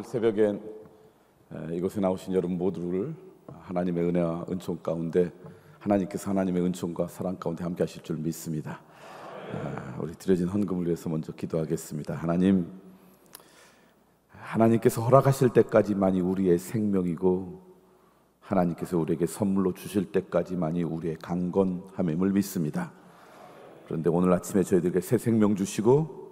새벽엔 이곳에 나오신 여러분 모두를 하나님의 은혜와 은총 가운데 하나님께서 하나님의 은총과 사랑 가운데 함께 하실 줄 믿습니다. 우리 드려진 헌금을 위해서 먼저 기도하겠습니다. 하나님께서 허락하실 때까지만이 우리의 생명이고 하나님께서 우리에게 선물로 주실 때까지만이 우리의 강건함임을 믿습니다. 그런데 오늘 아침에 저희들에게 새 생명 주시고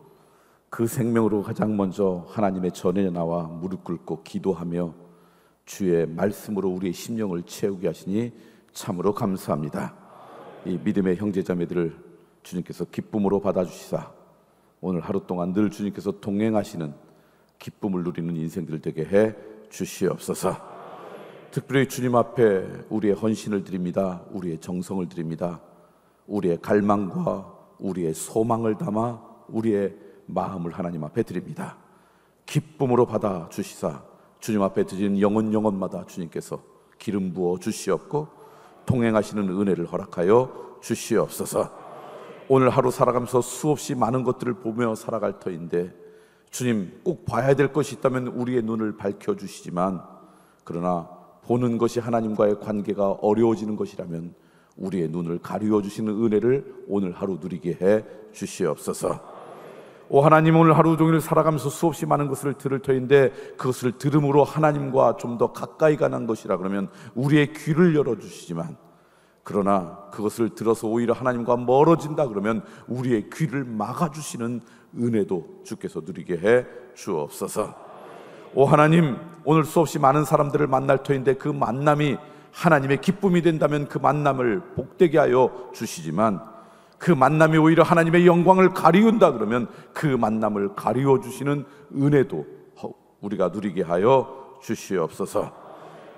그 생명으로 가장 먼저 하나님의 전에 나와 무릎 꿇고 기도하며 주의 말씀으로 우리의 심령을 채우게 하시니 참으로 감사합니다. 이 믿음의 형제자매들을 주님께서 기쁨으로 받아주시사 오늘 하루 동안 늘 주님께서 동행하시는 기쁨을 누리는 인생들 되게 해 주시옵소서. 특별히 주님 앞에 우리의 헌신을 드립니다. 우리의 정성을 드립니다. 우리의 갈망과 우리의 소망을 담아 우리의 마음을 하나님 앞에 드립니다. 기쁨으로 받아 주시사 주님 앞에 드리는 영혼마다 주님께서 기름 부어 주시옵고 동행하시는 은혜를 허락하여 주시옵소서. 오늘 하루 살아가면서 수없이 많은 것들을 보며 살아갈 터인데 주님, 꼭 봐야 될 것이 있다면 우리의 눈을 밝혀주시지만 그러나 보는 것이 하나님과의 관계가 어려워지는 것이라면 우리의 눈을 가리워 주시는 은혜를 오늘 하루 누리게 해 주시옵소서. 오 하나님, 오늘 하루 종일 살아가면서 수없이 많은 것을 들을 터인데 그것을 들음으로 하나님과 좀 더 가까이 가는 것이라 그러면 우리의 귀를 열어주시지만 그러나 그것을 들어서 오히려 하나님과 멀어진다 그러면 우리의 귀를 막아주시는 은혜도 주께서 누리게 해 주옵소서. 오 하나님, 오늘 수없이 많은 사람들을 만날 터인데 그 만남이 하나님의 기쁨이 된다면 그 만남을 복되게 하여 주시지만 그 만남이 오히려 하나님의 영광을 가리운다 그러면 그 만남을 가리워 주시는 은혜도 우리가 누리게 하여 주시옵소서.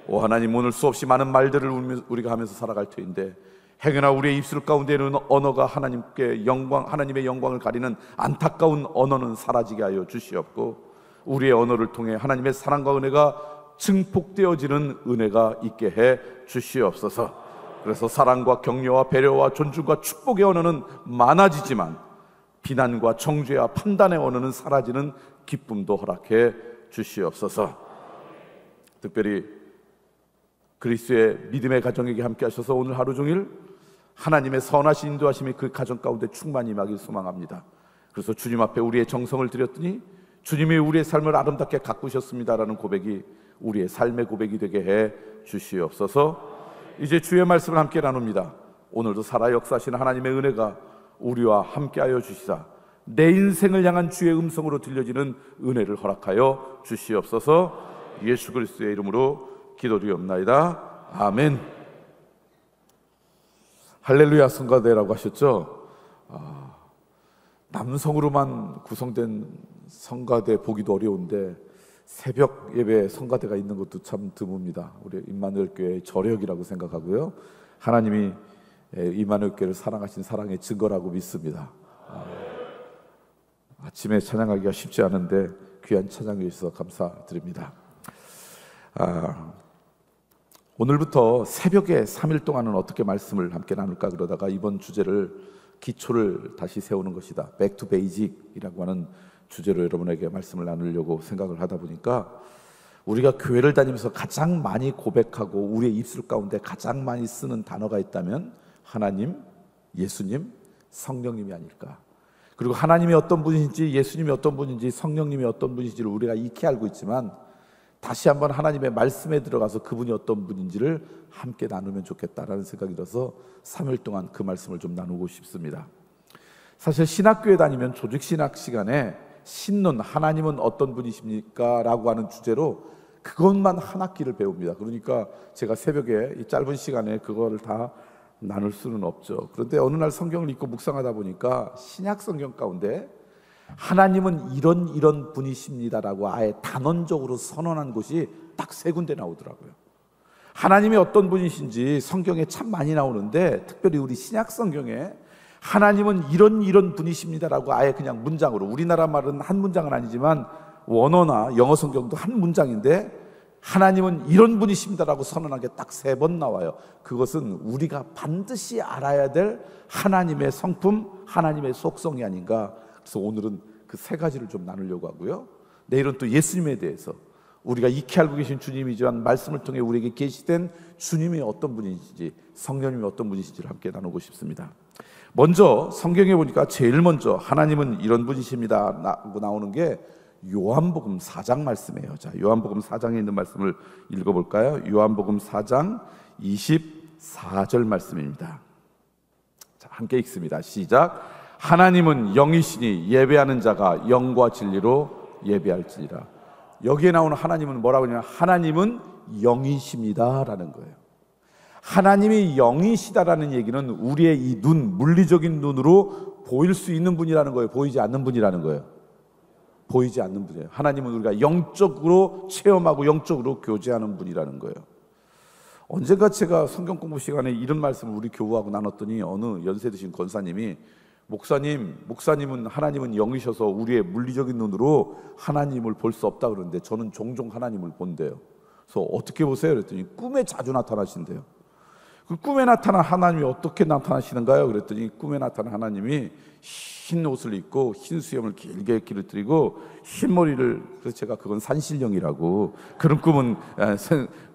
오 하나님, 오늘 수없이 많은 말들을 우리가 하면서 살아갈 터인데 행여나 우리의 입술 가운데는 언어가 하나님의 영광을 가리는 안타까운 언어는 사라지게 하여 주시옵고 우리의 언어를 통해 하나님의 사랑과 은혜가 증폭되어지는 은혜가 있게 해 주시옵소서. 그래서 사랑과 격려와 배려와 존중과 축복의 언어는 많아지지만 비난과 정죄와 판단의 언어는 사라지는 기쁨도 허락해 주시옵소서. 특별히 그리스도의 믿음의 가정에게 함께 하셔서 오늘 하루 종일 하나님의 선하신 인도하심이 그 가정 가운데 충만히 임하길 소망합니다. 그래서 주님 앞에 우리의 정성을 드렸더니 주님이 우리의 삶을 아름답게 가꾸셨습니다라는 고백이 우리의 삶의 고백이 되게 해 주시옵소서. 이제 주의 말씀을 함께 나눕니다. 오늘도 살아 역사하시는 하나님의 은혜가 우리와 함께하여 주시사 내 인생을 향한 주의 음성으로 들려지는 은혜를 허락하여 주시옵소서. 예수 그리스도의 이름으로 기도드리옵나이다. 아멘. 할렐루야 성가대라고 하셨죠? 남성으로만 구성된 성가대 보기도 어려운데 새벽 예배에 성가대가 있는 것도 참 드뭅니다. 우리 임마누엘 교회의 저력이라고 생각하고요. 하나님이 임마누엘 교회를 사랑하신 사랑의 증거라고 믿습니다. 아침에 찬양하기가 쉽지 않은데 귀한 찬양해 주셔서 감사드립니다. 오늘부터 새벽에 3일 동안은 어떻게 말씀을 함께 나눌까 그러다가 이번 주제를 기초를 다시 세우는 것이다, Back to Basic이라고 하는 주제로 여러분에게 말씀을 나누려고 생각을 하다 보니까 우리가 교회를 다니면서 가장 많이 고백하고 우리의 입술 가운데 가장 많이 쓰는 단어가 있다면 하나님, 예수님, 성령님이 아닐까. 그리고 하나님이 어떤 분인지 예수님이 어떤 분인지 성령님이 어떤 분인지를 우리가 익히 알고 있지만 다시 한번 하나님의 말씀에 들어가서 그분이 어떤 분인지를 함께 나누면 좋겠다라는 생각이 들어서 3일 동안 그 말씀을 좀 나누고 싶습니다. 사실 신학교에 다니면 조직신학 시간에 신론, 하나님은 어떤 분이십니까? 라고 하는 주제로 그것만 한 학기를 배웁니다. 그러니까 제가 새벽에 이 짧은 시간에 그거를 다 나눌 수는 없죠. 그런데 어느 날 성경을 읽고 묵상하다 보니까 신약 성경 가운데 하나님은 이런 분이십니다라고 아예 단언적으로 선언한 곳이 딱 3군데 나오더라고요. 하나님이 어떤 분이신지 성경에 참 많이 나오는데 특별히 우리 신약 성경에 하나님은 이런 분이십니다라고 아예 그냥 문장으로, 우리나라 말은 한 문장은 아니지만 원어나 영어 성경도 한 문장인데 하나님은 이런 분이십니다라고 선언한 게 딱 3번 나와요. 그것은 우리가 반드시 알아야 될 하나님의 성품, 하나님의 속성이 아닌가. 그래서 오늘은 그 3가지를 좀 나누려고 하고요. 내일은 또 예수님에 대해서 우리가 익히 알고 계신 주님이지만 말씀을 통해 우리에게 계시된 주님이 어떤 분이신지, 성령님이 어떤 분이신지를 함께 나누고 싶습니다. 먼저 성경에 보니까 제일 먼저 하나님은 이런 분이십니다 라고 나오는 게 요한복음 4장 말씀이에요. 자, 요한복음 4장에 있는 말씀을 읽어볼까요? 요한복음 4장 24절 말씀입니다. 자, 함께 읽습니다. 시작. 하나님은 영이시니 예배하는 자가 영과 진리로 예배할지니라. 여기에 나오는 하나님은 뭐라고 하냐면 하나님은 영이십니다 라는 거예요. 하나님이 영이시다라는 얘기는 우리의 이 눈, 물리적인 눈으로 보일 수 있는 분이라는 거예요? 보이지 않는 분이라는 거예요? 보이지 않는 분이에요. 하나님은 우리가 영적으로 체험하고 영적으로 교제하는 분이라는 거예요. 언젠가 제가 성경 공부 시간에 이런 말씀을 우리 교우하고 나눴더니 어느 연세 드신 권사님이 목사님은 하나님은 영이셔서 우리의 물리적인 눈으로 하나님을 볼 수 없다 그러는데 저는 종종 하나님을 본대요. 그래서 어떻게 보세요? 그랬더니 꿈에 자주 나타나신대요. 그 꿈에 나타난 하나님이 어떻게 나타나시는가요? 그랬더니 꿈에 나타난 하나님이 흰 옷을 입고 흰 수염을 길게 기르뜨리고 흰 머리를, 그래서 제가 그건 산신령이라고, 그런 꿈은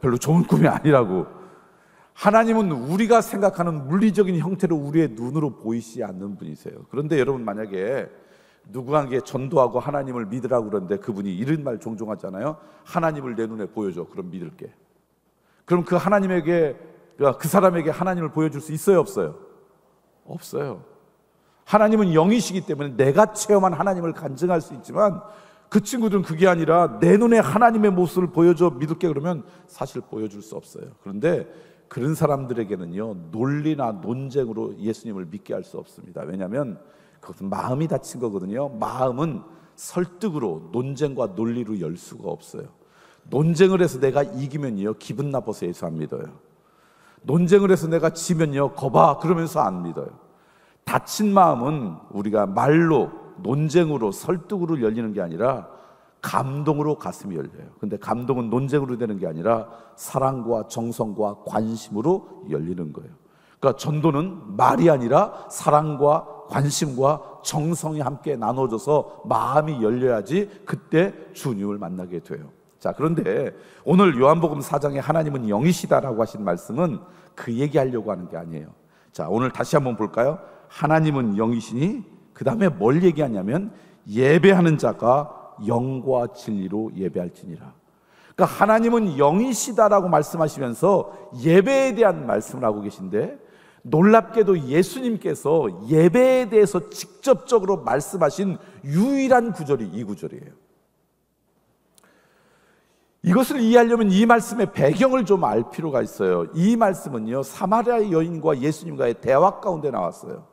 별로 좋은 꿈이 아니라고. 하나님은 우리가 생각하는 물리적인 형태로 우리의 눈으로 보이지 않는 분이세요. 그런데 여러분, 만약에 누구에게 전도하고 하나님을 믿으라고 그러는데 그분이 이런 말 종종 하잖아요. 하나님을 내 눈에 보여줘. 그럼 믿을게. 그럼 그 사람에게 하나님을 보여줄 수 있어요, 없어요? 없어요. 하나님은 영이시기 때문에 내가 체험한 하나님을 간증할 수 있지만 그 친구들은 그게 아니라 내 눈에 하나님의 모습을 보여줘 믿을게 그러면 사실 보여줄 수 없어요. 그런데 그런 사람들에게는요, 논리나 논쟁으로 예수님을 믿게 할 수 없습니다. 왜냐하면 그것은 마음이 닫힌 거거든요. 마음은 설득으로, 논쟁과 논리로 열 수가 없어요. 논쟁을 해서 내가 이기면요, 기분 나빠서 예수 안 믿어요. 논쟁을 해서 내가 지면요, 거봐 그러면서 안 믿어요. 닫힌 마음은 우리가 말로, 논쟁으로, 설득으로 열리는 게 아니라 감동으로 가슴이 열려요. 근데 감동은 논쟁으로 되는 게 아니라 사랑과 정성과 관심으로 열리는 거예요. 그러니까 전도는 말이 아니라 사랑과 관심과 정성이 함께 나눠져서 마음이 열려야지 그때 주님을 만나게 돼요. 자, 그런데 오늘 요한복음 4장에 하나님은 영이시다라고 하신 말씀은 그 얘기하려고 하는 게 아니에요. 자, 오늘 다시 한번 볼까요? 하나님은 영이시니 그 다음에 뭘 얘기하냐면 예배하는 자가 영과 진리로 예배할지니라. 그러니까 하나님은 영이시다라고 말씀하시면서 예배에 대한 말씀을 하고 계신데, 놀랍게도 예수님께서 예배에 대해서 직접적으로 말씀하신 유일한 구절이 이 구절이에요. 이것을 이해하려면 이 말씀의 배경을 좀 알 필요가 있어요. 이 말씀은요, 사마리아 여인과 예수님과의 대화 가운데 나왔어요.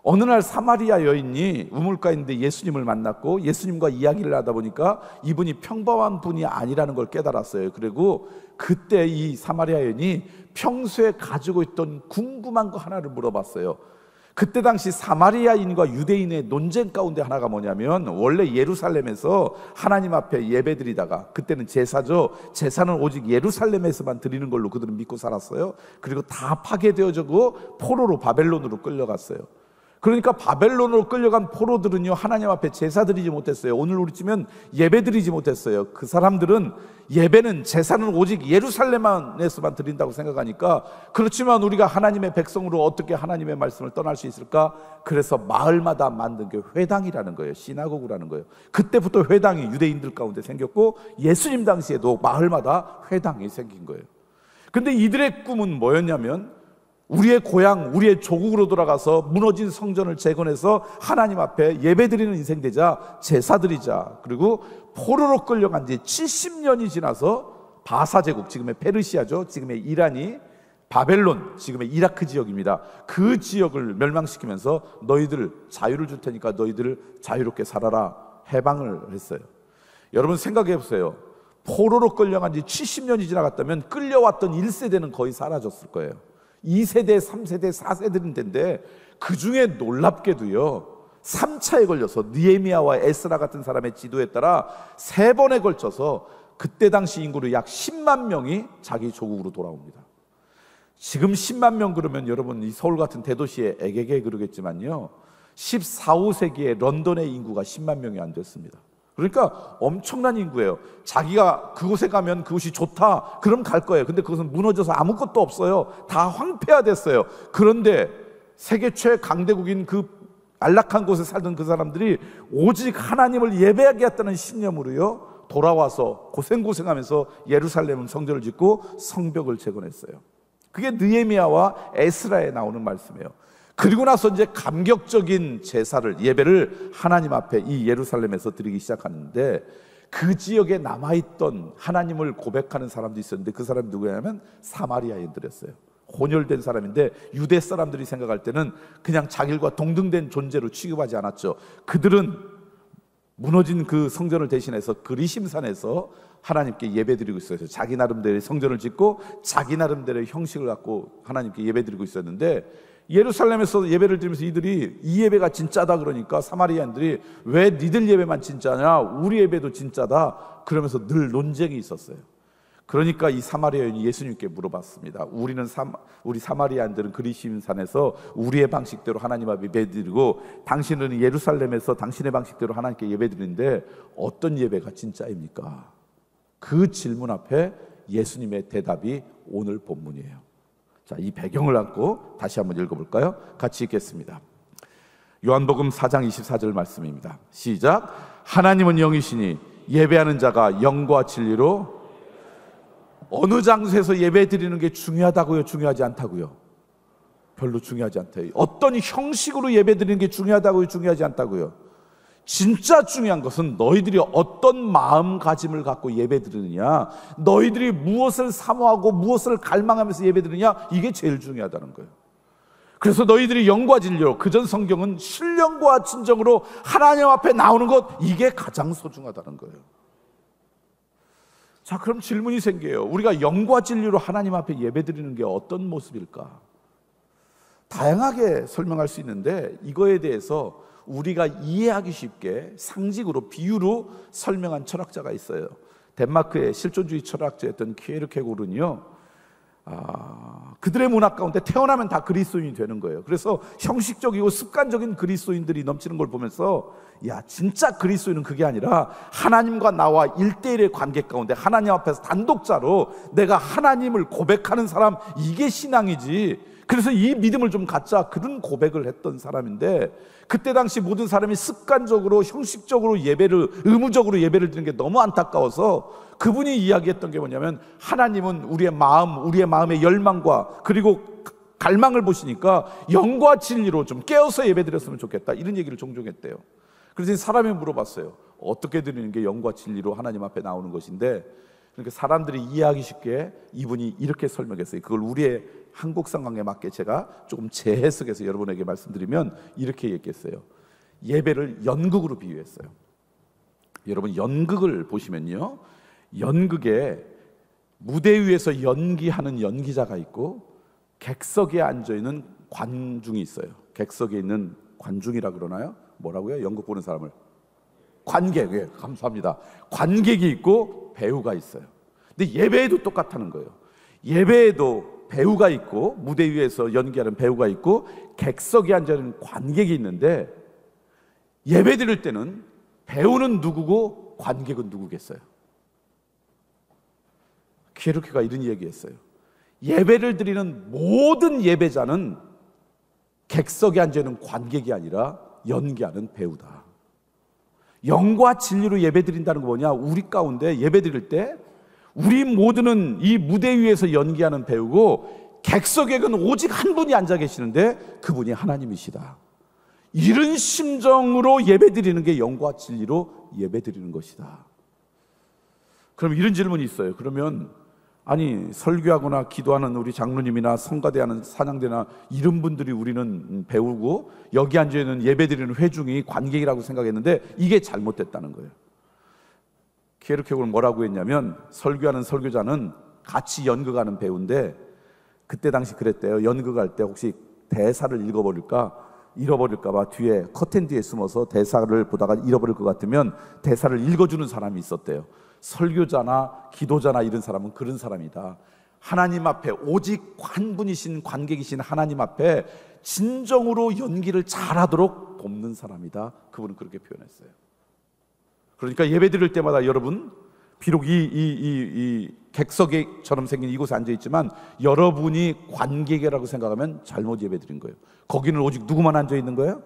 어느 날 사마리아 여인이 우물가에 있는데 예수님을 만났고 예수님과 이야기를 하다 보니까 이분이 평범한 분이 아니라는 걸 깨달았어요. 그리고 그때 이 사마리아 여인이 평소에 가지고 있던 궁금한 거 하나를 물어봤어요. 그때 당시 사마리아인과 유대인의 논쟁 가운데 하나가 뭐냐면, 원래 예루살렘에서 하나님 앞에 예배드리다가, 그때는 제사죠. 제사는 오직 예루살렘에서만 드리는 걸로 그들은 믿고 살았어요. 그리고 다 파괴되어지고 포로로 바벨론으로 끌려갔어요. 그러니까 바벨론으로 끌려간 포로들은요, 하나님 앞에 제사 드리지 못했어요. 오늘 우리 치면 예배 드리지 못했어요. 그 사람들은 예배는, 제사는 오직 예루살렘에서만 드린다고 생각하니까, 그렇지만 우리가 하나님의 백성으로 어떻게 하나님의 말씀을 떠날 수 있을까? 그래서 마을마다 만든 게 회당이라는 거예요. 시나고그라는 거예요. 그때부터 회당이 유대인들 가운데 생겼고, 예수님 당시에도 마을마다 회당이 생긴 거예요. 근데 이들의 꿈은 뭐였냐면, 우리의 고향, 우리의 조국으로 돌아가서 무너진 성전을 재건해서 하나님 앞에 예배드리는 인생 되자, 제사드리자. 그리고 포로로 끌려간 지 70년이 지나서 바사제국, 지금의 페르시아죠, 지금의 이란이, 바벨론, 지금의 이라크 지역입니다. 그 지역을 멸망시키면서 너희들 자유를 줄 테니까 너희들 자유롭게 살아라, 해방을 했어요. 여러분 생각해 보세요. 포로로 끌려간 지 70년이 지나갔다면 끌려왔던 1세대는 거의 사라졌을 거예요. 2세대, 3세대, 4세대는 텐데, 그 중에 놀랍게도요, 3차에 걸려서 느헤미야와 에스라 같은 사람의 지도에 따라 3번에 걸쳐서 그때 당시 인구로 약 10만 명이 자기 조국으로 돌아옵니다. 지금 10만 명 그러면 여러분, 이 서울 같은 대도시에 애게게 그러겠지만요, 14, 15세기에 런던의 인구가 10만 명이 안 됐습니다. 그러니까 엄청난 인구예요. 자기가 그곳에 가면 그곳이 좋다, 그럼 갈 거예요. 근데 그것은 무너져서 아무것도 없어요. 다 황폐화됐어요. 그런데 세계 최강대국인 그 안락한 곳에 살던 그 사람들이 오직 하나님을 예배하겠다는 신념으로요, 돌아와서 고생하면서 예루살렘 성전을 짓고 성벽을 재건했어요. 그게 느헤미야와 에스라에 나오는 말씀이에요. 그리고 나서 이제 감격적인 제사를, 예배를 하나님 앞에 이 예루살렘에서 드리기 시작하는데, 그 지역에 남아있던 하나님을 고백하는 사람도 있었는데 그 사람이 누구냐면 사마리아인들이었어요. 혼혈된 사람인데 유대 사람들이 생각할 때는 그냥 자기들과 동등된 존재로 취급하지 않았죠. 그들은 무너진 그 성전을 대신해서 그리심산에서 하나님께 예배드리고 있어요. 자기 나름대로의 성전을 짓고 자기 나름대로의 형식을 갖고 하나님께 예배드리고 있었는데, 예루살렘에서 예배를 드리면서 이들이 이 예배가 진짜다 그러니까 사마리아인들이 왜 니들 예배만 진짜냐, 우리 예배도 진짜다 그러면서 늘 논쟁이 있었어요. 그러니까 이 사마리아인이 예수님께 물어봤습니다. 우리 사마리아인들은 그리심산에서 우리의 방식대로 하나님 앞에 예배드리고 당신은 예루살렘에서 당신의 방식대로 하나님께 예배드리는데 어떤 예배가 진짜입니까? 그 질문 앞에 예수님의 대답이 오늘 본문이에요. 자, 이 배경을 안고 다시 한번 읽어볼까요? 같이 읽겠습니다. 요한복음 4장 24절 말씀입니다. 시작. 하나님은 영이시니 예배하는 자가 영과 진리로. 어느 장소에서 예배 드리는 게 중요하다고요? 중요하지 않다고요? 별로 중요하지 않대요. 어떤 형식으로 예배 드리는 게 중요하다고요? 중요하지 않다고요? 진짜 중요한 것은 너희들이 어떤 마음가짐을 갖고 예배 드리느냐, 너희들이 무엇을 사모하고 무엇을 갈망하면서 예배 드리느냐, 이게 제일 중요하다는 거예요. 그래서 너희들이 영과 진리로, 그전 성경은 신령과 진정으로 하나님 앞에 나오는 것, 이게 가장 소중하다는 거예요. 자, 그럼 질문이 생겨요. 우리가 영과 진리로 하나님 앞에 예배 드리는 게 어떤 모습일까? 다양하게 설명할 수 있는데 이거에 대해서 우리가 이해하기 쉽게 상징으로, 비유로 설명한 철학자가 있어요. 덴마크의 실존주의 철학자였던 키에르케고르는요, 그들의 문화 가운데 태어나면 다 그리스도인이 되는 거예요. 그래서 형식적이고 습관적인 그리스도인들이 넘치는 걸 보면서, 야, 진짜 그리스도인은 그게 아니라 하나님과 나와 1대1의 관계 가운데 하나님 앞에서 단독자로 내가 하나님을 고백하는 사람, 이게 신앙이지. 그래서 이 믿음을 좀 갖자, 그런 고백을 했던 사람인데, 그때 당시 모든 사람이 습관적으로 형식적으로 의무적으로 예배를 드리는 게 너무 안타까워서 그분이 이야기했던 게 뭐냐면, 하나님은 우리의 마음의 열망과 그리고 갈망을 보시니까 영과 진리로 좀 깨어서 예배드렸으면 좋겠다, 이런 얘기를 종종 했대요. 그래서 사람이 물어봤어요. 어떻게 드리는 게 영과 진리로 하나님 앞에 나오는 것인데, 그러니까 사람들이 이해하기 쉽게 이분이 이렇게 설명했어요. 그걸 우리의 한국 상황에 맞게 제가 조금 재해석해서 여러분에게 말씀드리면 이렇게 얘기했어요. 예배를 연극으로 비유했어요. 여러분, 연극을 보시면요, 연극에 무대 위에서 연기하는 연기자가 있고 객석에 앉아있는 관중이 있어요. 객석에 있는 관중이라 그러나요? 뭐라고요? 연극 보는 사람을? 관객. 예, 감사합니다. 관객이 있고 배우가 있어요. 근데 예배에도 똑같다는 거예요. 예배에도 배우가 있고, 무대 위에서 연기하는 배우가 있고 객석에 앉아있는 관객이 있는데, 예배 드릴 때는 배우는 누구고 관객은 누구겠어요? 키에르케가 이런 얘기했어요. 예배를 드리는 모든 예배자는 객석에 앉아있는 관객이 아니라 연기하는 배우다. 영과 진리로 예배 드린다는 거 뭐냐? 우리 가운데 예배 드릴 때 우리 모두는 이 무대 위에서 연기하는 배우고 객석에는 오직 한 분이 앉아 계시는데 그분이 하나님이시다. 이런 심정으로 예배 드리는 게 영과 진리로 예배 드리는 것이다. 그럼 이런 질문이 있어요. 그러면 아니, 설교하거나 기도하는 우리 장로님이나 성가대하는 사냥대나 이런 분들이 우리는 배우고 여기 앉아있는 예배드리는 회중이 관객이라고 생각했는데 이게 잘못됐다는 거예요. 키에르케고는 뭐라고 했냐면, 설교하는 설교자는 같이 연극하는 배우인데 그때 당시 그랬대요. 연극할 때 혹시 대사를 잃어버릴까 봐 뒤에 커튼 뒤에 숨어서 대사를 보다가 잃어버릴 것 같으면 대사를 읽어주는 사람이 있었대요. 설교자나 기도자나 이런 사람은 그런 사람이다. 하나님 앞에 오직 한 분이신 관객이신 하나님 앞에 진정으로 연기를 잘하도록 돕는 사람이다. 그분은 그렇게 표현했어요. 그러니까 예배 드릴 때마다 여러분, 비록 이 객석처럼 생긴 이곳에 앉아 있지만 여러분이 관객이라고 생각하면 잘못 예배 드린 거예요. 거기는 오직 누구만 앉아 있는 거예요?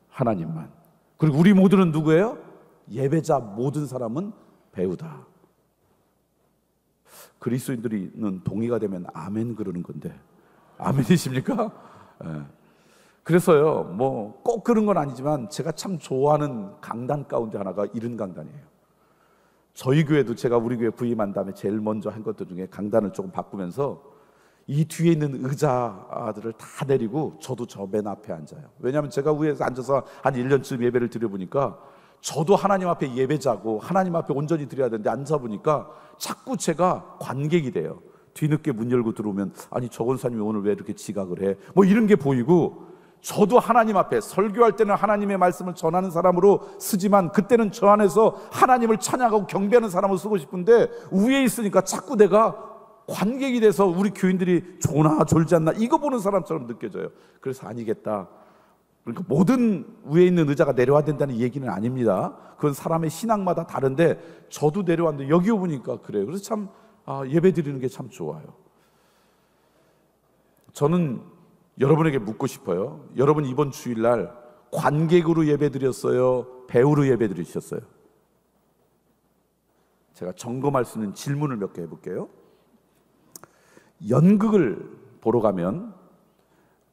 하나님만. 그리고 우리 모두는 누구예요? 예배자. 모든 사람은 배우다. 그리스도인들은 동의가 되면 아멘 그러는 건데, 아멘이십니까? 예. 그래서요, 뭐 꼭 그런 건 아니지만 제가 참 좋아하는 강단 가운데 하나가 이런 강단이에요. 저희 교회도 제가 우리 교회 부임한 다음에 제일 먼저 한 것들 중에 강단을 조금 바꾸면서 이 뒤에 있는 의자들을 다 내리고 저도 저 맨 앞에 앉아요. 왜냐하면 제가 위에서 앉아서 한 1년쯤 예배를 드려보니까 저도 하나님 앞에 예배자고 하나님 앞에 온전히 드려야 되는데 앉아보니까 자꾸 제가 관객이 돼요. 뒤늦게 문 열고 들어오면 아니 저 권사님이 오늘 왜 이렇게 지각을 해? 뭐 이런 게 보이고, 저도 하나님 앞에 설교할 때는 하나님의 말씀을 전하는 사람으로 쓰지만 그때는 저 안에서 하나님을 찬양하고 경배하는 사람으로 쓰고 싶은데 위에 있으니까 자꾸 내가 관객이 돼서 우리 교인들이 조나 졸지 않나 이거 보는 사람처럼 느껴져요. 그래서 아니겠다. 그러니까 모든 위에 있는 의자가 내려와야 된다는 얘기는 아닙니다. 그건 사람의 신앙마다 다른데 저도 내려왔는데 여기 오니까 그래요. 그래서 참 예배 드리는 게 참 좋아요. 저는 여러분에게 묻고 싶어요. 여러분 이번 주일날 관객으로 예배 드렸어요? 배우로 예배 드리셨어요? 제가 점검할 수 있는 질문을 몇 개 해볼게요. 연극을 보러 가면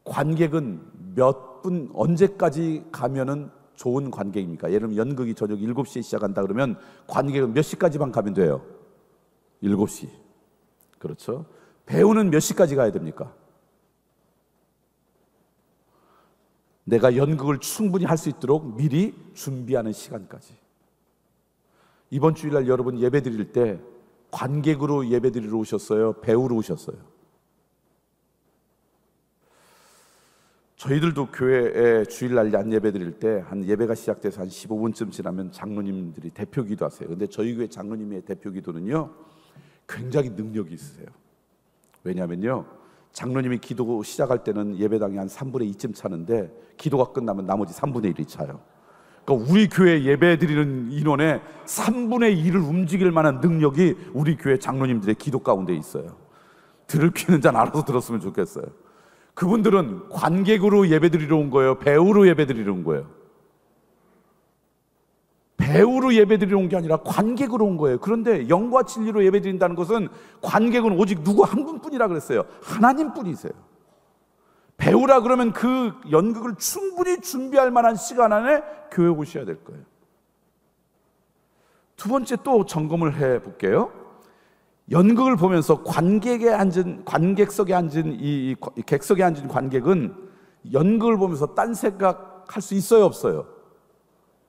관객은 몇 분, 언제까지 가면은 좋은 관객입니까? 예를 들면 연극이 저녁 7시에 시작한다 그러면 관객은 몇 시까지만 가면 돼요? 7시. 그렇죠? 배우는 몇 시까지 가야 됩니까? 내가 연극을 충분히 할 수 있도록 미리 준비하는 시간까지. 이번 주일날 여러분 예배 드릴 때 관객으로 예배 드리러 오셨어요? 배우로 오셨어요? 저희들도 교회에 주일날 얀 예배 드릴 때 한 예배가 시작돼서 한 15분쯤 지나면 장로님들이 대표 기도하세요. 근데 저희 교회 장로님의 대표 기도는요 굉장히 능력이 있으세요. 왜냐하면요, 장로님이 기도 시작할 때는 예배당이 한 3분의 2쯤 차는데 기도가 끝나면 나머지 3분의 1이 차요. 그러니까 우리 교회 예배 드리는 인원의 3분의 1을 움직일 만한 능력이 우리 교회 장로님들의 기도 가운데 있어요. 들을 귀는 잘 알아서 들었으면 좋겠어요. 그분들은 관객으로 예배 드리러 온 거예요? 배우로 예배 드리러 온 거예요? 배우로 예배 드리러 온 게 아니라 관객으로 온 거예요. 그런데 영과 진리로 예배 드린다는 것은 관객은 오직 누구 한 분뿐이라 그랬어요. 하나님뿐이세요. 배우라 그러면 그 연극을 충분히 준비할 만한 시간 안에 교회 오셔야 될 거예요. 두 번째 또 점검을 해 볼게요. 연극을 보면서 관객석에 앉은 이 객석에 앉은 관객은 연극을 보면서 딴 생각할 수 있어요, 없어요?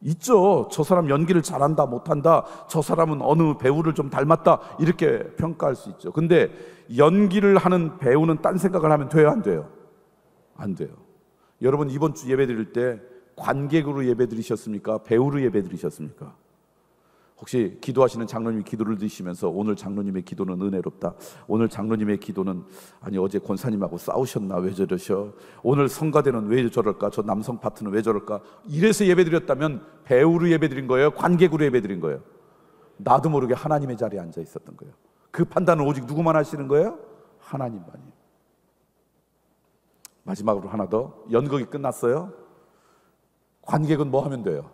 있죠. 저 사람 연기를 잘한다, 못한다, 저 사람은 어느 배우를 좀 닮았다, 이렇게 평가할 수 있죠. 근데 연기를 하는 배우는 딴 생각을 하면 돼요, 안 돼요? 안 돼요. 여러분 이번 주 예배 드릴 때 관객으로 예배 드리셨습니까? 배우로 예배 드리셨습니까? 혹시 기도하시는 장로님이 기도를 드시면서 오늘 장로님의 기도는 은혜롭다, 오늘 장로님의 기도는 아니 어제 권사님하고 싸우셨나, 왜 저러셔, 오늘 성가대는 왜 저럴까, 저 남성 파트는 왜 저럴까, 이래서 예배드렸다면 배우로 예배드린 거예요? 관객으로 예배드린 거예요? 나도 모르게 하나님의 자리에 앉아 있었던 거예요. 그 판단은 오직 누구만 하시는 거예요? 하나님만이에요. 마지막으로 하나 더. 연극이 끝났어요. 관객은 뭐 하면 돼요?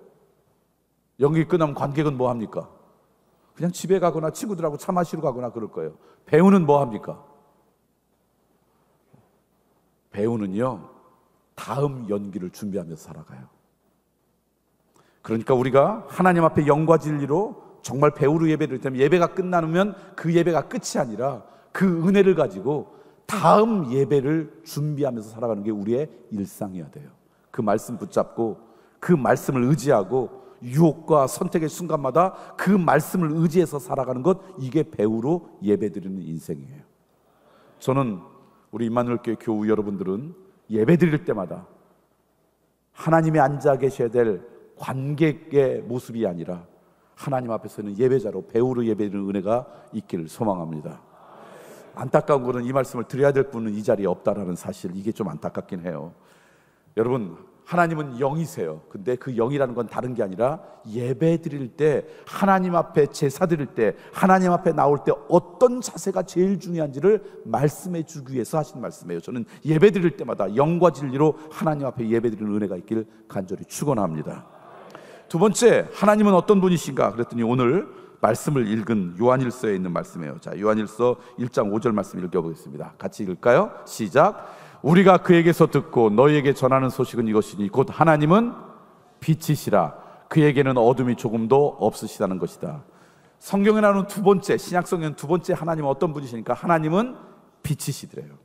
연극이 끝나면 관객은 뭐 합니까? 그냥 집에 가거나 친구들하고 차 마시러 가거나 그럴 거예요. 배우는 뭐 합니까? 배우는요, 다음 연기를 준비하면서 살아가요. 그러니까 우리가 하나님 앞에 영과 진리로 정말 배우로 예배를 드리면 예배가 끝나면 그 예배가 끝이 아니라 그 은혜를 가지고 다음 예배를 준비하면서 살아가는 게 우리의 일상이어야 돼요. 그 말씀 붙잡고 그 말씀을 의지하고 유혹과 선택의 순간마다 그 말씀을 의지해서 살아가는 것, 이게 배우로 예배드리는 인생이에요. 저는 우리 임마누엘교회 교우 여러분들은 예배드릴 때마다 하나님이 앉아 계셔야 될 관객의 모습이 아니라 하나님 앞에서는 예배자로 배우로 예배드리는 은혜가 있기를 소망합니다. 안타까운 것은 이 말씀을 드려야 될 분은 이 자리에 없다라는 사실, 이게 좀 안타깝긴 해요. 여러분, 하나님은 영이세요. 근데 그 영이라는 건 다른 게 아니라 예배 드릴 때, 하나님 앞에 제사 드릴 때, 하나님 앞에 나올 때 어떤 자세가 제일 중요한지를 말씀해 주기 위해서 하신 말씀이에요. 저는 예배 드릴 때마다 영과 진리로 하나님 앞에 예배 드리는 은혜가 있길 간절히 축원합니다. 두 번째, 하나님은 어떤 분이신가 그랬더니 오늘 말씀을 읽은 요한일서에 있는 말씀이에요. 자, 요한일서 1장 5절 말씀 읽어보겠습니다. 같이 읽을까요? 시작. 우리가 그에게서 듣고 너희에게 전하는 소식은 이것이니 곧 하나님은 빛이시라 그에게는 어둠이 조금도 없으시다는 것이다. 성경에 나오는 두 번째, 신약 성경 두 번째 하나님은 어떤 분이시니까 하나님은 빛이시더래요.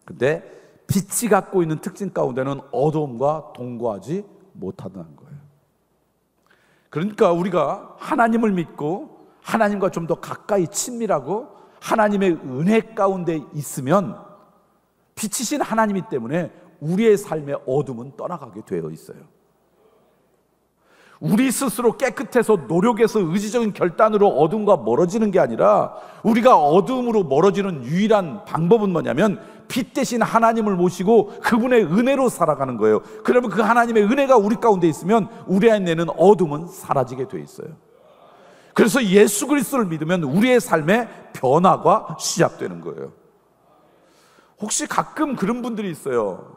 근데 빛이 갖고 있는 특징 가운데는 어두움과 동거하지 못한다는 거예요. 그러니까 우리가 하나님을 믿고 하나님과 좀 더 가까이 친밀하고 하나님의 은혜 가운데 있으면 빛이신 하나님이 때문에 우리의 삶의 어둠은 떠나가게 되어 있어요. 우리 스스로 깨끗해서 노력해서 의지적인 결단으로 어둠과 멀어지는 게 아니라 우리가 어둠으로 멀어지는 유일한 방법은 뭐냐면 빛 대신 하나님을 모시고 그분의 은혜로 살아가는 거예요. 그러면 그 하나님의 은혜가 우리 가운데 있으면 우리 안에 있는 어둠은 사라지게 돼 있어요. 그래서 예수 그리스도를 믿으면 우리의 삶의 변화가 시작되는 거예요. 혹시 가끔 그런 분들이 있어요.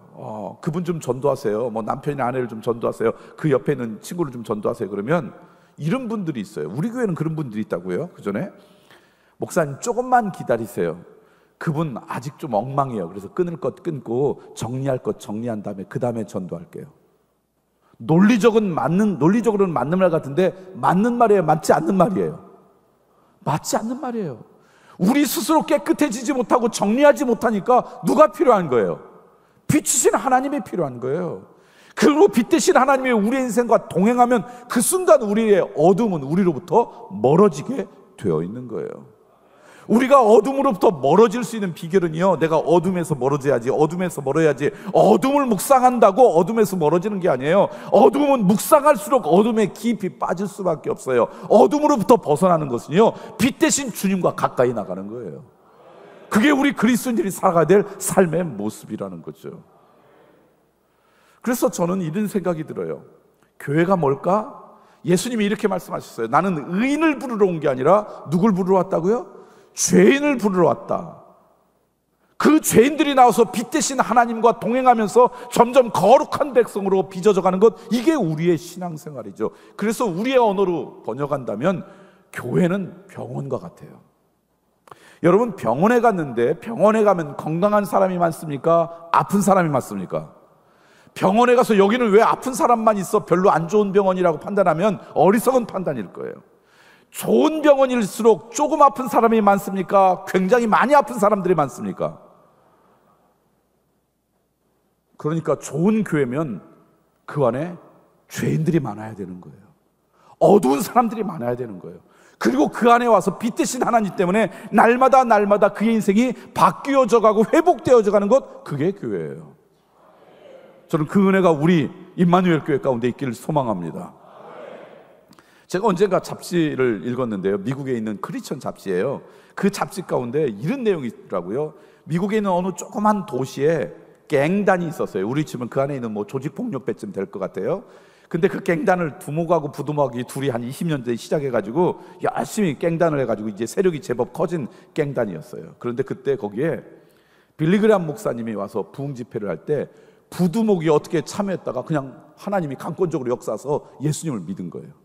그분 좀 전도하세요. 뭐 남편이나 아내를 좀 전도하세요. 그 옆에 있는 친구를 좀 전도하세요. 그러면 이런 분들이 있어요. 우리 교회는 그런 분들이 있다고요. 그 전에 목사님 조금만 기다리세요. 그분 아직 좀 엉망이에요. 그래서 끊을 것 끊고 정리할 것 정리한 다음에 그 다음에 전도할게요. 논리적으로는 맞는 말 같은데 맞는 말이에요? 맞지 않는 말이에요? 맞지 않는 말이에요. 우리 스스로 깨끗해지지 못하고 정리하지 못하니까 누가 필요한 거예요? 빛이신 하나님이 필요한 거예요. 그리고 빛 대신 하나님이 우리의 인생과 동행하면 그 순간 우리의 어둠은 우리로부터 멀어지게 되어 있는 거예요. 우리가 어둠으로부터 멀어질 수 있는 비결은요, 내가 어둠에서 멀어져야지, 어둠에서 멀어야지, 어둠을 묵상한다고 어둠에서 멀어지는 게 아니에요. 어둠은 묵상할수록 어둠에 깊이 빠질 수밖에 없어요. 어둠으로부터 벗어나는 것은요, 빛 대신 주님과 가까이 나가는 거예요. 그게 우리 그리스도인들이 살아가야 될 삶의 모습이라는 거죠. 그래서 저는 이런 생각이 들어요. 교회가 뭘까? 예수님이 이렇게 말씀하셨어요. 나는 의인을 부르러 온 게 아니라 누굴 부르러 왔다고요? 죄인을 부르러 왔다. 그 죄인들이 나와서 빛 대신 하나님과 동행하면서 점점 거룩한 백성으로 빚어져 가는 것, 이게 우리의 신앙생활이죠. 그래서 우리의 언어로 번역한다면 교회는 병원과 같아요. 여러분, 병원에 갔는데 병원에 가면 건강한 사람이 많습니까? 아픈 사람이 많습니까? 병원에 가서 여기는 왜 아픈 사람만 있어? 별로 안 좋은 병원이라고 판단하면 어리석은 판단일 거예요. 좋은 병원일수록 조금 아픈 사람이 많습니까? 굉장히 많이 아픈 사람들이 많습니까? 그러니까 좋은 교회면 그 안에 죄인들이 많아야 되는 거예요. 어두운 사람들이 많아야 되는 거예요. 그리고 그 안에 와서 빛 대신 하나님 때문에 날마다 그의 인생이 바뀌어져 가고 회복되어져 가는 것, 그게 교회예요. 저는 그 은혜가 우리 임마누엘 교회 가운데 있기를 소망합니다. 제가 언젠가 잡지를 읽었는데요, 미국에 있는 크리스천 잡지예요. 그 잡지 가운데 이런 내용이 있더라고요. 미국에 있는 어느 조그만 도시에 갱단이 있었어요. 우리 치면 그 안에 있는 뭐 조직폭력배쯤 될 것 같아요. 근데 그 갱단을 두목하고 부두목이 둘이 한 20년 전에 시작해가지고 열심히 갱단을 해가지고 이제 세력이 제법 커진 갱단이었어요. 그런데 그때 거기에 빌리그람 목사님이 와서 부흥 집회를 할 때 부두목이 어떻게 참여했다가 그냥 하나님이 강권적으로 역사서 예수님을 믿은 거예요.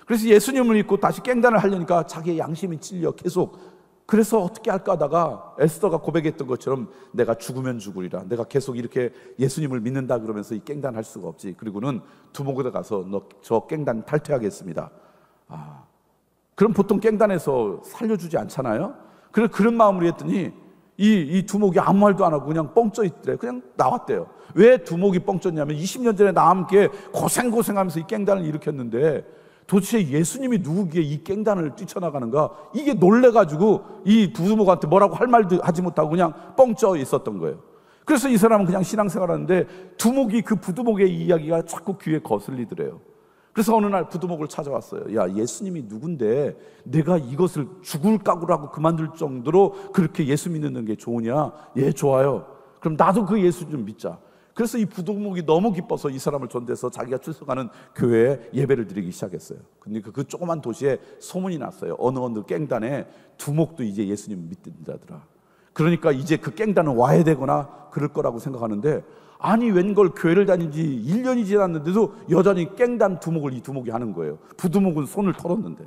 그래서 예수님을 믿고 다시 깽단을 하려니까 자기의 양심이 찔려 계속, 그래서 어떻게 할까 하다가 에스더가 고백했던 것처럼 내가 죽으면 죽으리라, 내가 계속 이렇게 예수님을 믿는다 그러면서 이 깽단 할 수가 없지. 그리고는 두목에 가서 너 저 깽단 탈퇴하겠습니다. 그럼 보통 깽단에서 살려주지 않잖아요. 그래서 그런 마음으로 했더니 이 두목이 아무 말도 안 하고 그냥 뻥쪄 있더래. 그냥 나왔대요. 왜 두목이 뻥쪘냐면 20년 전에 나와 함께 고생하면서 이 깽단을 일으켰는데 도대체 예수님이 누구기에 이 깽단을 뛰쳐나가는가, 이게 놀래가지고 이 부두목한테 뭐라고 할 말도 하지 못하고 그냥 뻥쪄 있었던 거예요. 그래서 이 사람은 그냥 신앙생활하는데 두목이, 그 부두목의 이야기가 자꾸 귀에 거슬리더래요. 그래서 어느 날 부두목을 찾아왔어요. 야, 예수님이 누군데 내가 이것을 죽을 각오로 하고 그만둘 정도로 그렇게 예수 믿는 게 좋으냐? 예, 좋아요. 그럼 나도 그 예수 좀 믿자. 그래서 이 부두목이 너무 기뻐서 이 사람을 존대해서 자기가 출석하는 교회에 예배를 드리기 시작했어요. 근데 그 조그만 도시에 소문이 났어요. 어느 깽단에 두목도 이제 예수님 믿는다더라. 그러니까 이제 그 깽단은 와야 되거나 그럴 거라고 생각하는데, 아니 웬걸 교회를 다닌 지 1년이 지났는데도 여전히 깽단 두목을 이 두목이 하는 거예요. 부두목은 손을 털었는데.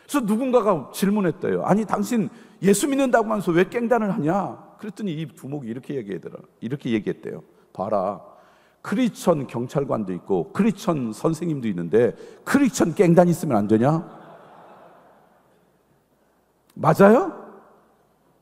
그래서 누군가가 질문했대요. 아니 당신 예수 믿는다고 하면서 왜 깽단을 하냐? 그랬더니 이 두목이 이렇게 얘기했대요. 봐라, 크리스천 경찰관도 있고 크리스천 선생님도 있는데 크리스천 깽단 있으면 안 되냐? 맞아요?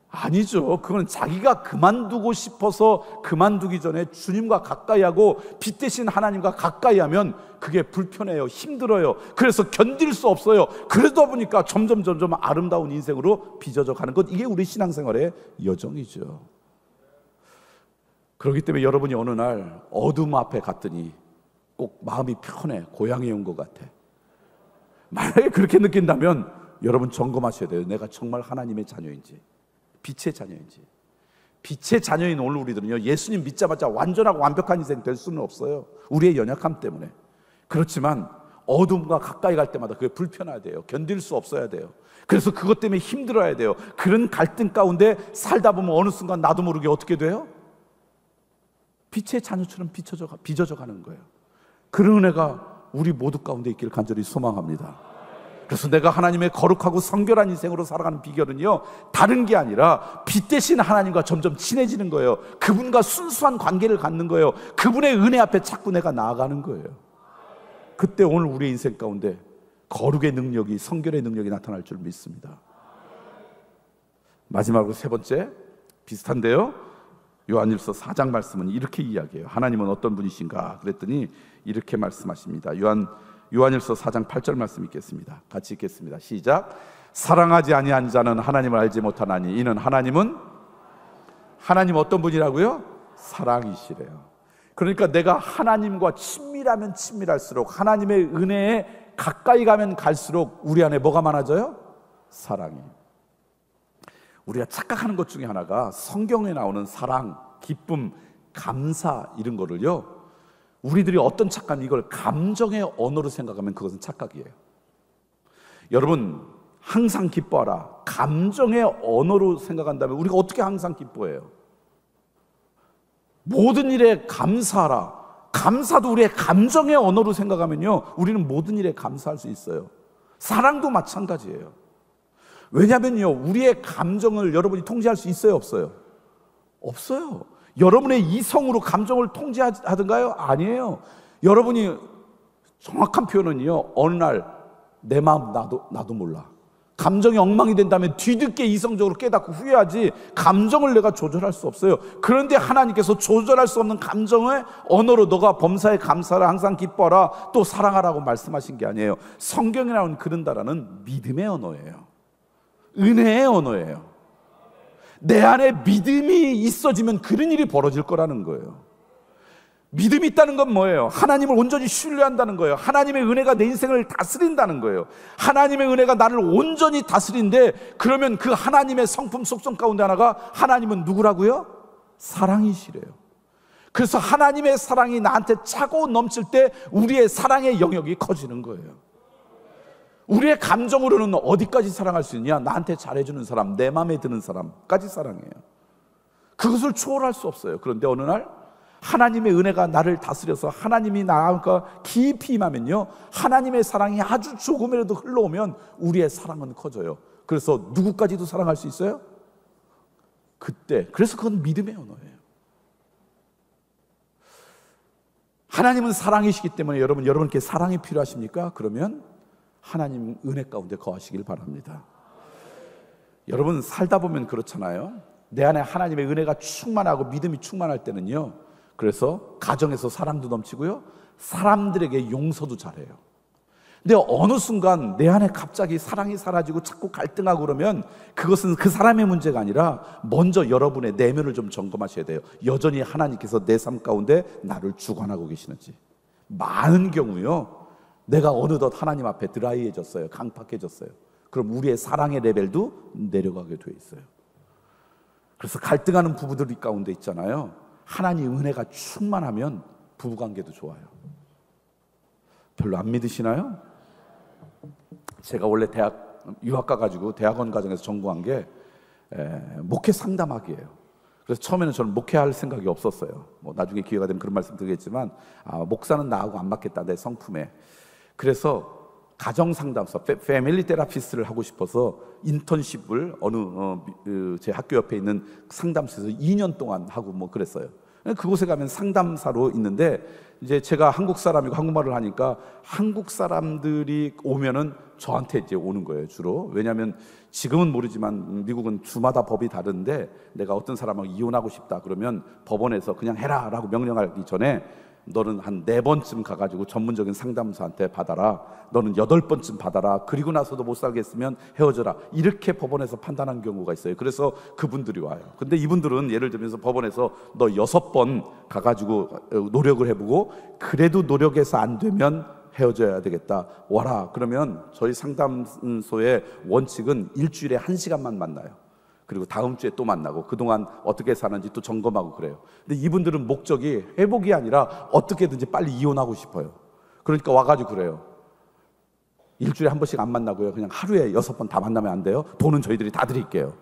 아니죠. 그건 자기가 그만두고 싶어서 그만두기 전에 주님과 가까이 하고 빛 대신 하나님과 가까이 하면 그게 불편해요. 힘들어요. 그래서 견딜 수 없어요. 그러다 보니까 점점 아름다운 인생으로 빚어져 가는 것, 이게 우리 신앙생활의 여정이죠. 그렇기 때문에 여러분이 어느 날 어둠 앞에 갔더니 꼭 마음이 편해, 고향에 온 것 같아. 만약에 그렇게 느낀다면 여러분 점검하셔야 돼요. 내가 정말 하나님의 자녀인지, 빛의 자녀인지. 빛의 자녀인 오늘 우리들은요, 예수님 믿자마자 완전하고 완벽한 인생 될 수는 없어요. 우리의 연약함 때문에. 그렇지만 어둠과 가까이 갈 때마다 그게 불편해야 돼요. 견딜 수 없어야 돼요. 그래서 그것 때문에 힘들어야 돼요. 그런 갈등 가운데 살다 보면 어느 순간 나도 모르게 어떻게 돼요? 빛의 자녀처럼 빚어져 가는 거예요. 그런 은혜가 우리 모두 가운데 있기를 간절히 소망합니다. 그래서 내가 하나님의 거룩하고 성결한 인생으로 살아가는 비결은요, 다른 게 아니라 빛 대신 하나님과 점점 친해지는 거예요. 그분과 순수한 관계를 갖는 거예요. 그분의 은혜 앞에 자꾸 내가 나아가는 거예요. 그때 오늘 우리의 인생 가운데 거룩의 능력이, 성결의 능력이 나타날 줄 믿습니다. 마지막으로 세 번째, 비슷한데요, 요한일서 4장 말씀은 이렇게 이야기해요. 하나님은 어떤 분이신가? 그랬더니 이렇게 말씀하십니다. 요한일서 4장 8절 말씀 읽겠습니다. 같이 읽겠습니다. 시작. 사랑하지 아니한 자는 하나님을 알지 못하나니 이는 하나님 어떤 분이라고요? 사랑이시래요. 그러니까 내가 하나님과 친밀하면 친밀할수록, 하나님의 은혜에 가까이 가면 갈수록 우리 안에 뭐가 많아져요? 사랑이. 우리가 착각하는 것 중에 하나가 성경에 나오는 사랑, 기쁨, 감사 이런 거를요, 우리들이 어떤 착각이, 이걸 감정의 언어로 생각하면 그것은 착각이에요. 여러분, 항상 기뻐하라, 감정의 언어로 생각한다면 우리가 어떻게 항상 기뻐해요? 모든 일에 감사하라, 감사도 우리의 감정의 언어로 생각하면요, 우리는 모든 일에 감사할 수 있어요. 사랑도 마찬가지예요. 왜냐면요, 우리의 감정을 여러분이 통제할 수 있어요, 없어요? 없어요. 여러분의 이성으로 감정을 통제하든가요? 아니에요. 여러분이, 정확한 표현은요, 어느 날 내 마음 나도 몰라. 감정이 엉망이 된다면 뒤늦게 이성적으로 깨닫고 후회하지, 감정을 내가 조절할 수 없어요. 그런데 하나님께서 조절할 수 없는 감정의 언어로 너가 범사에 감사하라, 항상 기뻐하라, 또 사랑하라고 말씀하신 게 아니에요. 성경에 나온 그런다라는 믿음의 언어예요. 은혜의 언어예요. 내 안에 믿음이 있어지면 그런 일이 벌어질 거라는 거예요. 믿음이 있다는 건 뭐예요? 하나님을 온전히 신뢰한다는 거예요. 하나님의 은혜가 내 인생을 다스린다는 거예요. 하나님의 은혜가 나를 온전히 다스린데, 그러면 그 하나님의 성품 속성 가운데 하나가, 하나님은 누구라고요? 사랑이시래요. 그래서 하나님의 사랑이 나한테 차고 넘칠 때 우리의 사랑의 영역이 커지는 거예요. 우리의 감정으로는 어디까지 사랑할 수 있냐? 나한테 잘해주는 사람, 내 마음에 드는 사람까지 사랑해요. 그것을 초월할 수 없어요. 그런데 어느 날 하나님의 은혜가 나를 다스려서 하나님이 나와 깊이 임하면요, 하나님의 사랑이 아주 조금이라도 흘러오면 우리의 사랑은 커져요. 그래서 누구까지도 사랑할 수 있어요? 그때. 그래서 그건 믿음의 언어예요. 하나님은 사랑이시기 때문에 여러분께 사랑이 필요하십니까? 그러면 하나님 은혜 가운데 거하시길 바랍니다. 여러분, 살다 보면 그렇잖아요. 내 안에 하나님의 은혜가 충만하고 믿음이 충만할 때는요, 그래서 가정에서 사랑도 넘치고요, 사람들에게 용서도 잘해요. 근데 어느 순간 내 안에 갑자기 사랑이 사라지고 자꾸 갈등하고 그러면 그것은 그 사람의 문제가 아니라 먼저 여러분의 내면을 좀 점검하셔야 돼요. 여전히 하나님께서 내 삶 가운데 나를 주관하고 계시는지. 많은 경우요, 내가 어느덧 하나님 앞에 드라이해졌어요. 강팍해졌어요. 그럼 우리의 사랑의 레벨도 내려가게 돼 있어요. 그래서 갈등하는 부부들이 가운데 있잖아요. 하나님 은혜가 충만하면 부부관계도 좋아요. 별로 안 믿으시나요? 제가 원래 대학 유학 가가지고 대학원 과정에서 전공한 게 목회 상담학이에요. 그래서 처음에는 저는 목회할 생각이 없었어요. 뭐 나중에 기회가 되면 그런 말씀 드리겠지만 목사는 나하고 안 맞겠다, 내 성품에. 그래서 가정상담사, 패밀리 테라피스트를 하고 싶어서 인턴십을 제 학교 옆에 있는 상담소에서 2년 동안 하고 뭐 그랬어요. 그곳에 가면 상담사로 있는데, 이제 제가 한국 사람이고 한국말을 하니까 한국 사람들이 오면은 저한테 이제 오는 거예요, 주로. 왜냐하면 지금은 모르지만 미국은 주마다 법이 다른데, 내가 어떤 사람하고 이혼하고 싶다 그러면 법원에서 그냥 해라 라고 명령하기 전에 너는 한 4번쯤 가가지고 전문적인 상담사한테 받아라, 너는 8번쯤 받아라, 그리고 나서도 못 살겠으면 헤어져라, 이렇게 법원에서 판단한 경우가 있어요. 그래서 그분들이 와요. 근데 이분들은 예를 들면서 법원에서 너 6번 가가지고 노력을 해보고 그래도 노력해서 안 되면 헤어져야 되겠다, 와라. 그러면 저희 상담소의 원칙은 일주일에 1시간만 만나요. 그리고 다음 주에 또 만나고 그동안 어떻게 사는지 또 점검하고 그래요. 근데 이분들은 목적이 회복이 아니라 어떻게든지 빨리 이혼하고 싶어요. 그러니까 와가지고 그래요. 일주일에 한 번씩 안 만나고요, 그냥 하루에 6번 다 만나면 안 돼요? 돈은 저희들이 다 드릴게요.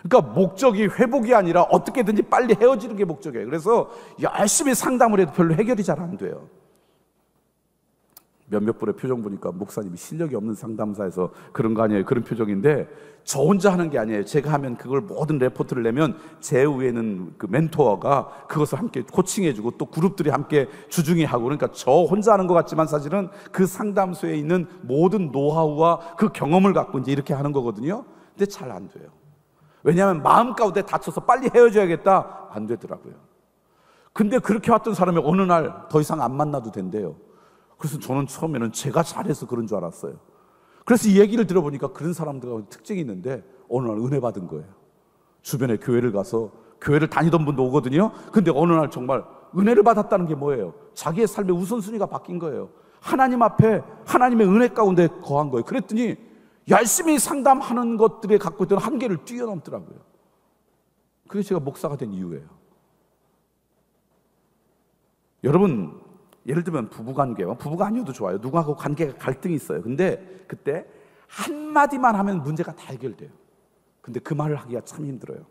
그러니까 목적이 회복이 아니라 어떻게든지 빨리 헤어지는 게 목적이에요. 그래서 열심히 상담을 해도 별로 해결이 잘 안 돼요. 몇몇 분의 표정 보니까 목사님이 실력이 없는 상담사에서 그런 거 아니에요? 그런 표정인데, 저 혼자 하는 게 아니에요. 제가 하면 그걸 모든 레포트를 내면 제 위에는 그 멘토가 그것을 함께 코칭해주고 또 그룹들이 함께 주중에 하고, 그러니까 저 혼자 하는 것 같지만 사실은 그 상담소에 있는 모든 노하우와 그 경험을 갖고 이제 이렇게 하는 거거든요. 근데 잘 안 돼요. 왜냐하면 마음 가운데 다쳐서 빨리 헤어져야겠다, 안 되더라고요. 근데 그렇게 왔던 사람이 어느 날 더 이상 안 만나도 된대요. 그래서 저는 처음에는 제가 잘해서 그런 줄 알았어요. 그래서 이 얘기를 들어보니까 그런 사람들과 특징이 있는데, 어느 날 은혜 받은 거예요. 주변에 교회를 가서, 교회를 다니던 분도 오거든요. 근데 어느 날 정말 은혜를 받았다는 게 뭐예요? 자기의 삶의 우선순위가 바뀐 거예요. 하나님 앞에 하나님의 은혜 가운데 거한 거예요. 그랬더니 열심히 상담하는 것들에 갖고 있던 한계를 뛰어넘더라고요. 그게 제가 목사가 된 이유예요. 여러분, 예를 들면 부부관계와, 부부가 아니어도 좋아요. 누구하고 관계가 갈등이 있어요. 근데 그때 한마디만 하면 문제가 다 해결돼요. 근데 그 말을 하기가 참 힘들어요.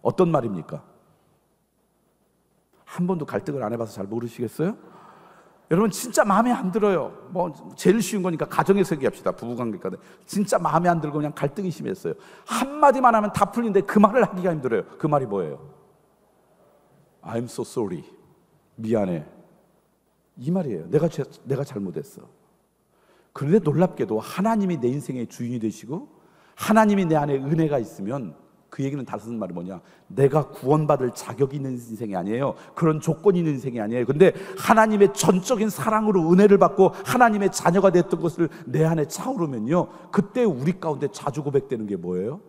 어떤 말입니까? 한 번도 갈등을 안 해봐서 잘 모르시겠어요? 여러분, 진짜 마음에 안 들어요. 뭐 제일 쉬운 거니까 가정에서 얘기합시다. 부부관계가 진짜 마음에 안 들고 그냥 갈등이 심했어요. 한마디만 하면 다 풀리는데 그 말을 하기가 힘들어요. 그 말이 뭐예요? I'm so sorry. 미안해. 이 말이에요. 내가 잘못했어. 그런데 놀랍게도 하나님이 내 인생의 주인이 되시고 하나님이 내 안에 은혜가 있으면, 그 얘기는 다른 말이 뭐냐, 내가 구원받을 자격이 있는 인생이 아니에요. 그런 조건이 있는 인생이 아니에요. 근데 하나님의 전적인 사랑으로 은혜를 받고 하나님의 자녀가 됐던 것을 내 안에 차오르면요, 그때 우리 가운데 자주 고백되는 게 뭐예요?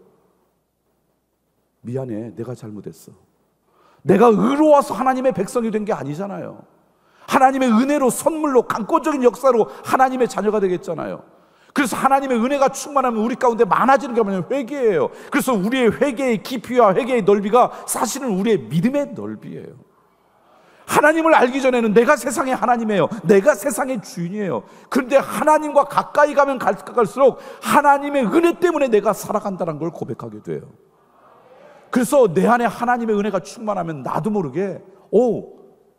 미안해, 내가 잘못했어. 내가 의로워서 하나님의 백성이 된 게 아니잖아요. 하나님의 은혜로, 선물로, 강권적인 역사로 하나님의 자녀가 되겠잖아요. 그래서 하나님의 은혜가 충만하면 우리 가운데 많아지는 게 뭐냐면 회개예요. 그래서 우리의 회개의 깊이와 회개의 넓이가 사실은 우리의 믿음의 넓이에요. 하나님을 알기 전에는 내가 세상의 하나님이에요. 내가 세상의 주인이에요. 그런데 하나님과 가까이 가면 갈수록 하나님의 은혜 때문에 내가 살아간다는 걸 고백하게 돼요. 그래서 내 안에 하나님의 은혜가 충만하면 나도 모르게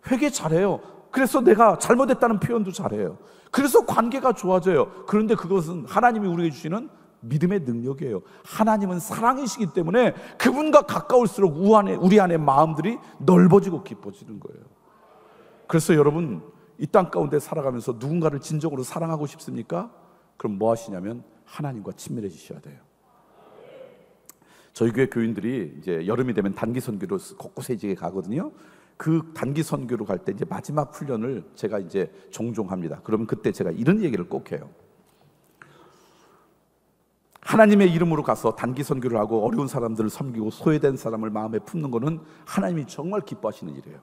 회개 잘해요. 그래서 내가 잘못했다는 표현도 잘해요. 그래서 관계가 좋아져요. 그런데 그것은 하나님이 우리에게 주시는 믿음의 능력이에요. 하나님은 사랑이시기 때문에 그분과 가까울수록 우리 안에 마음들이 넓어지고 깊어지는 거예요. 그래서 여러분, 이 땅 가운데 살아가면서 누군가를 진정으로 사랑하고 싶습니까? 그럼 뭐 하시냐면 하나님과 친밀해지셔야 돼요. 저희 교회 교인들이 이제 여름이 되면 단기 선교로 곳곳에 이제 가거든요. 그 단기 선교로 갈 때 이제 마지막 훈련을 제가 이제 종종 합니다. 그러면 그때 제가 이런 얘기를 꼭 해요. 하나님의 이름으로 가서 단기 선교를 하고 어려운 사람들을 섬기고 소외된 사람을 마음에 품는 거는 하나님이 정말 기뻐하시는 일이에요.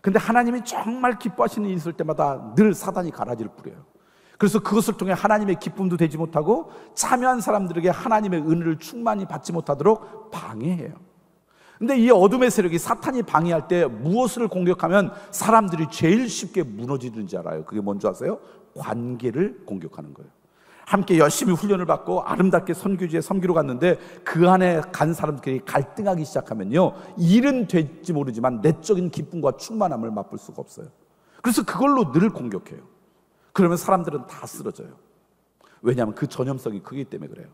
근데 하나님이 정말 기뻐하시는 일 있을 때마다 늘 사단이 가라지를 뿌려요. 그래서 그것을 통해 하나님의 기쁨도 되지 못하고 참여한 사람들에게 하나님의 은혜를 충만히 받지 못하도록 방해해요. 근데 이 어둠의 세력이 사탄이 방해할 때 무엇을 공격하면 사람들이 제일 쉽게 무너지는지 알아요? 그게 뭔지 아세요? 관계를 공격하는 거예요. 함께 열심히 훈련을 받고 아름답게 선교지에 섬기러 갔는데 그 안에 간 사람들이 갈등하기 시작하면요, 일은 될지 모르지만 내적인 기쁨과 충만함을 맛볼 수가 없어요. 그래서 그걸로 늘 공격해요. 그러면 사람들은 다 쓰러져요. 왜냐하면 그 전염성이 크기 때문에 그래요.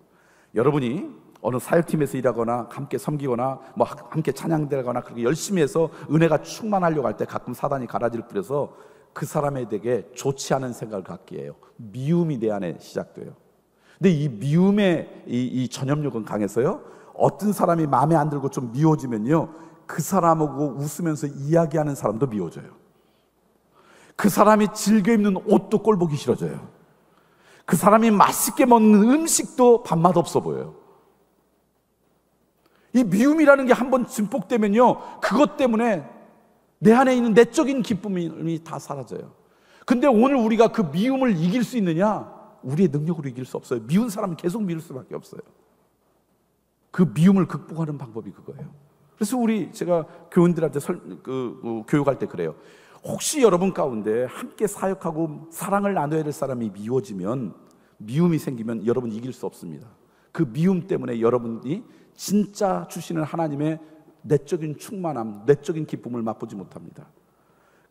여러분이 어느 사역팀에서 일하거나 함께 섬기거나 뭐 함께 찬양대거나 그렇게 열심히 해서 은혜가 충만하려고 할 때 가끔 사단이 가라지를 뿌려서 그 사람에게 좋지 않은 생각을 갖게 해요. 미움이 내 안에 시작돼요. 근데 이 미움의 이 전염력은 강해서요, 어떤 사람이 마음에 안 들고 좀 미워지면요, 그 사람하고 웃으면서 이야기하는 사람도 미워져요. 그 사람이 즐겨 입는 옷도 꼴보기 싫어져요. 그 사람이 맛있게 먹는 음식도 밥맛 없어 보여요. 이 미움이라는 게 한번 증폭되면요, 그것 때문에 내 안에 있는 내적인 기쁨이 다 사라져요. 근데 오늘 우리가 그 미움을 이길 수 있느냐? 우리의 능력으로 이길 수 없어요. 미운 사람은 계속 미울 수밖에 없어요. 그 미움을 극복하는 방법이 그거예요. 그래서 제가 교인들한테 교육할 때 그래요. 혹시 여러분 가운데 함께 사역하고 사랑을 나눠야 될 사람이 미워지면, 미움이 생기면 여러분 이길 수 없습니다. 그 미움 때문에 여러분이 진짜 주시는 하나님의 내적인 충만함, 내적인 기쁨을 맛보지 못합니다.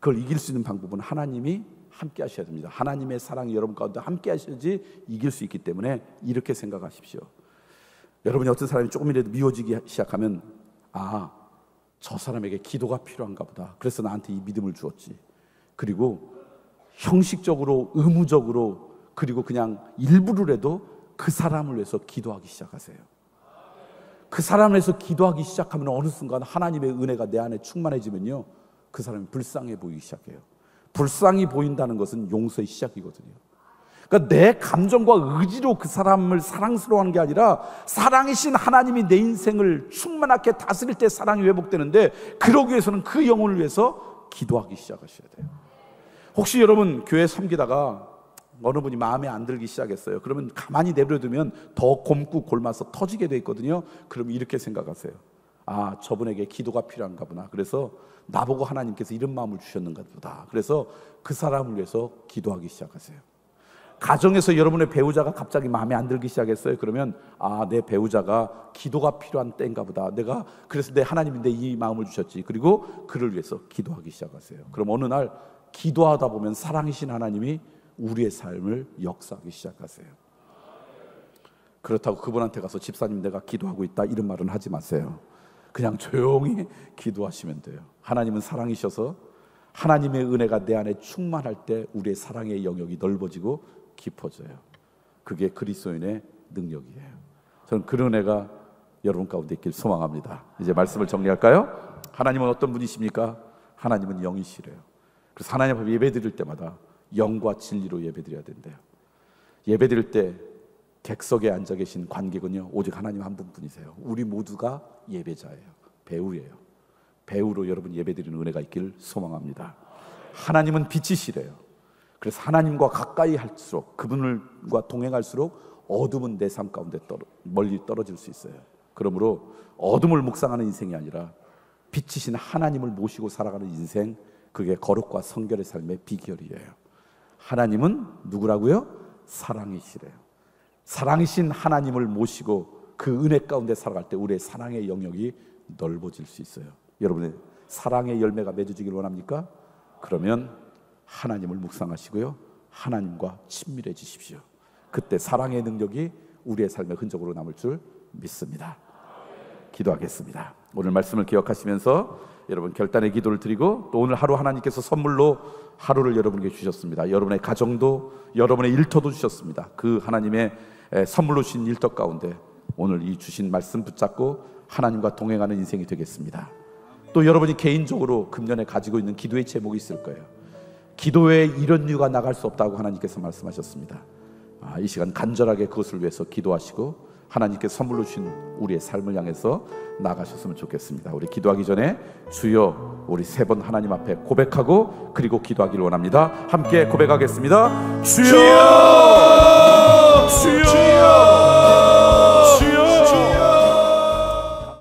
그걸 이길 수 있는 방법은 하나님이 함께 하셔야 됩니다. 하나님의 사랑이 여러분 가운데 함께 하셔야지 이길 수 있기 때문에 이렇게 생각하십시오. 여러분이 어떤 사람이 조금이라도 미워지기 시작하면, 아, 저 사람에게 기도가 필요한가 보다. 그래서 나한테 이 믿음을 주었지. 그리고 형식적으로, 의무적으로, 그리고 그냥 일부러라도 그 사람을 위해서 기도하기 시작하세요. 그 사람을 위해서 기도하기 시작하면 어느 순간 하나님의 은혜가 내 안에 충만해지면요, 그 사람이 불쌍해 보이기 시작해요. 불쌍히 보인다는 것은 용서의 시작이거든요. 그러니까 내 감정과 의지로 그 사람을 사랑스러워하는 게 아니라 사랑이신 하나님이 내 인생을 충만하게 다스릴 때 사랑이 회복되는데, 그러기 위해서는 그 영혼을 위해서 기도하기 시작하셔야 돼요. 혹시 여러분 교회 섬기다가 어느 분이 마음에 안 들기 시작했어요. 그러면 가만히 내버려두면 더 곪고 골마서 터지게 돼 있거든요. 그럼 이렇게 생각하세요. 아, 저분에게 기도가 필요한가 보나. 그래서 나보고 하나님께서 이런 마음을 주셨는가 보다. 그래서 그 사람을 위해서 기도하기 시작하세요. 가정에서 여러분의 배우자가 갑자기 마음에 안 들기 시작했어요. 그러면 아, 내 배우자가 기도가 필요한 때인가 보다. 그래서 내 하나님인데 이 마음을 주셨지. 그리고 그를 위해서 기도하기 시작하세요. 그럼 어느 날 기도하다 보면 사랑이신 하나님이 우리의 삶을 역사하기 시작하세요. 그렇다고 그분한테 가서 집사님 내가 기도하고 있다 이런 말은 하지 마세요. 그냥 조용히 기도하시면 돼요. 하나님은 사랑이셔서 하나님의 은혜가 내 안에 충만할 때 우리의 사랑의 영역이 넓어지고 깊어져요. 그게 그리스도인의 능력이에요. 저는 그런 은혜가 여러분 가운데 있길 소망합니다. 이제 말씀을 정리할까요? 하나님은 어떤 분이십니까? 하나님은 영이시래요. 그래서 하나님 앞에 예배 드릴 때마다 영과 진리로 예배 드려야 된대요. 예배 드릴 때 객석에 앉아 계신 관객은요, 오직 하나님 한 분뿐이세요. 우리 모두가 예배자예요. 배우예요. 배우로 여러분 예배 드리는 은혜가 있기를 소망합니다. 하나님은 빛이시래요. 그래서 하나님과 가까이 할수록, 그분과 동행할수록 어둠은 내 삶 가운데 멀리 떨어질 수 있어요. 그러므로 어둠을 묵상하는 인생이 아니라 빛이신 하나님을 모시고 살아가는 인생, 그게 거룩과 성결의 삶의 비결이에요. 하나님은 누구라고요? 사랑이시래요. 사랑이신 하나님을 모시고 그 은혜 가운데 살아갈 때 우리의 사랑의 영역이 넓어질 수 있어요. 여러분의 사랑의 열매가 맺어지길 원합니까? 그러면 하나님을 묵상하시고요, 하나님과 친밀해지십시오. 그때 사랑의 능력이 우리의 삶의 흔적으로 남을 줄 믿습니다. 기도하겠습니다. 오늘 말씀을 기억하시면서 여러분 결단의 기도를 드리고, 또 오늘 하루 하나님께서 선물로 하루를 여러분에게 주셨습니다. 여러분의 가정도, 여러분의 일터도 주셨습니다. 그 하나님의 선물로 주신 일터 가운데 오늘 이 주신 말씀 붙잡고 하나님과 동행하는 인생이 되겠습니다. 또 여러분이 개인적으로 금년에 가지고 있는 기도의 제목이 있을 거예요. 기도에 이런 이유가 나갈 수 없다고 하나님께서 말씀하셨습니다. 이 시간 간절하게 그것을 위해서 기도하시고 하나님께 선물로 주신 우리의 삶을 향해서 나가셨으면 좋겠습니다. 우리 기도하기 전에 주여, 우리 3번 하나님 앞에 고백하고 그리고 기도하기를 원합니다. 함께 고백하겠습니다. 주여, 주여,